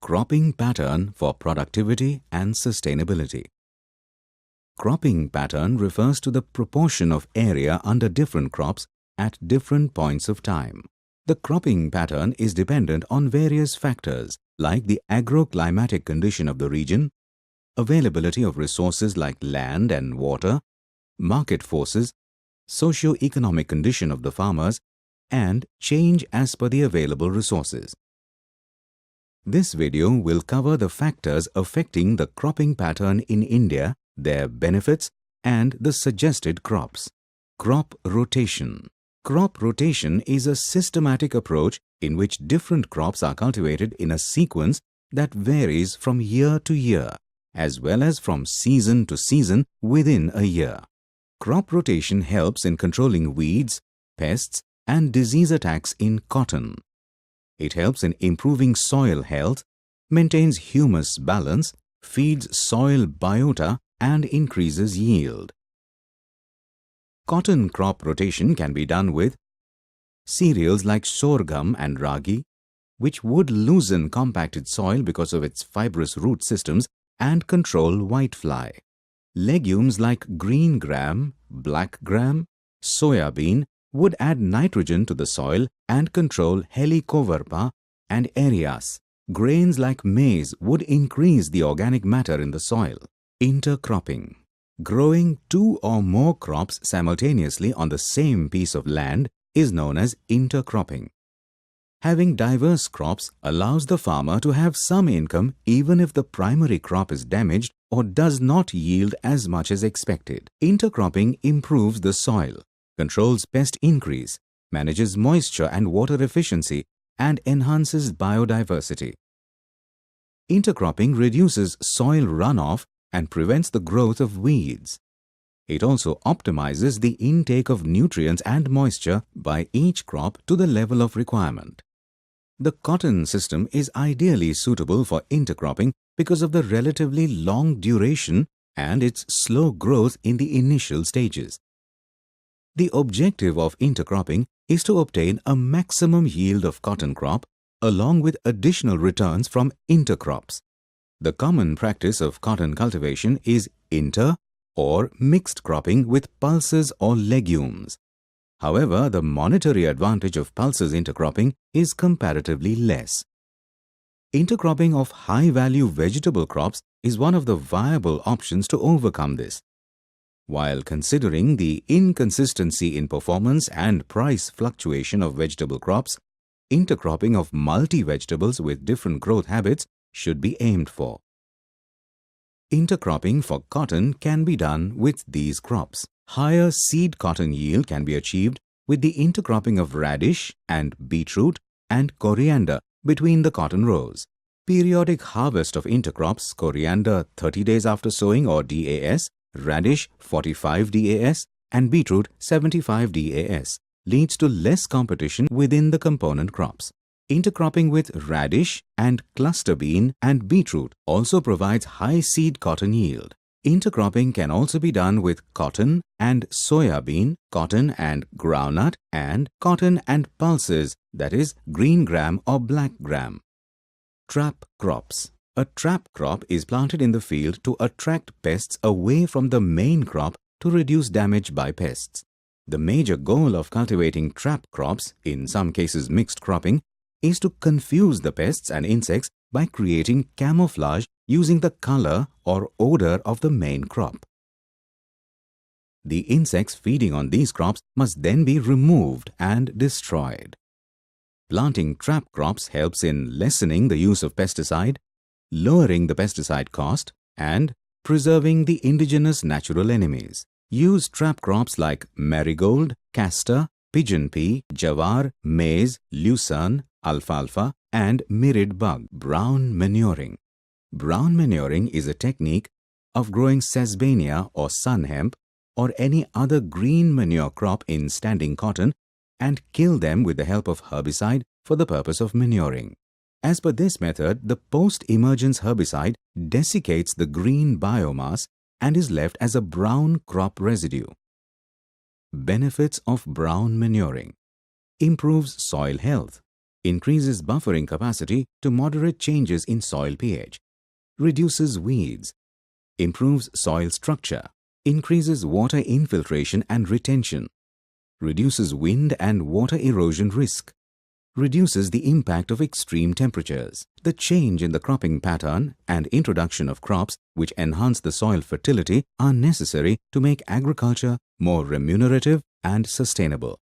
Cropping pattern for productivity and sustainability. Cropping pattern refers to the proportion of area under different crops at different points of time. The cropping pattern is dependent on various factors like the agroclimatic condition of the region, availability of resources like land and water, market forces, socio-economic condition of the farmers, and change as per the available resources. This video will cover the factors affecting the cropping pattern in India, their benefits, and the suggested crops. Crop rotation. Crop rotation is a systematic approach in which different crops are cultivated in a sequence that varies from year to year, as well as from season to season within a year. Crop rotation helps in controlling weeds, pests, and disease attacks in cotton. It helps in improving soil health, maintains humus balance, feeds soil biota, and increases yield. Cotton crop rotation can be done with cereals like sorghum and ragi, which would loosen compacted soil because of its fibrous root systems and control whitefly. Legumes like green gram, black gram, soya bean would add nitrogen to the soil and control helicoverpa and erias. Grains like maize would increase the organic matter in the soil. Intercropping. Growing two or more crops simultaneously on the same piece of land is known as intercropping. Having diverse crops allows the farmer to have some income even if the primary crop is damaged or does not yield as much as expected. Intercropping improves the soil, controls pest increase, manages moisture and water efficiency, and enhances biodiversity. Intercropping reduces soil runoff and prevents the growth of weeds. It also optimizes the intake of nutrients and moisture by each crop to the level of requirement. The cotton system is ideally suitable for intercropping because of the relatively long duration and its slow growth in the initial stages. The objective of intercropping is to obtain a maximum yield of cotton crop along with additional returns from intercrops. The common practice of cotton cultivation is inter or mixed cropping with pulses or legumes. However, the monetary advantage of pulses intercropping is comparatively less. Intercropping of high-value vegetable crops is one of the viable options to overcome this. While considering the inconsistency in performance and price fluctuation of vegetable crops, intercropping of multi-vegetables with different growth habits should be aimed for. Intercropping for cotton can be done with these crops. Higher seed cotton yield can be achieved with the intercropping of radish and beetroot and coriander between the cotton rows. Periodic harvest of intercrops, coriander 30 days after sowing or DAS, radish 45 DAS and beetroot 75 DAS leads to less competition within the component crops. Intercropping with radish and cluster bean and beetroot also provides high seed cotton yield. Intercropping can also be done with cotton and soya bean, cotton and groundnut, and cotton and pulses, that is green gram or black gram. Trap crops. A trap crop is planted in the field to attract pests away from the main crop to reduce damage by pests. The major goal of cultivating trap crops, in some cases mixed cropping, is to confuse the pests and insects by creating camouflage using the color or odor of the main crop. The insects feeding on these crops must then be removed and destroyed. Planting trap crops helps in lessening the use of pesticide, lowering the pesticide cost, and preserving the indigenous natural enemies. Use trap crops like marigold, castor, pigeon pea, jawar, maize, lucerne, alfalfa, and mirid bug. Brown manuring. Brown manuring is a technique of growing sesbania or sun hemp or any other green manure crop in standing cotton and kill them with the help of herbicide for the purpose of manuring. As per this method, the post-emergence herbicide desiccates the green biomass and is left as a brown crop residue. Benefits of brown manuring. Improves soil health, increases buffering capacity to moderate changes in soil pH, reduces weeds, improves soil structure, increases water infiltration and retention, reduces wind and water erosion risk, reduces the impact of extreme temperatures. The change in the cropping pattern and introduction of crops which enhance the soil fertility are necessary to make agriculture more remunerative and sustainable.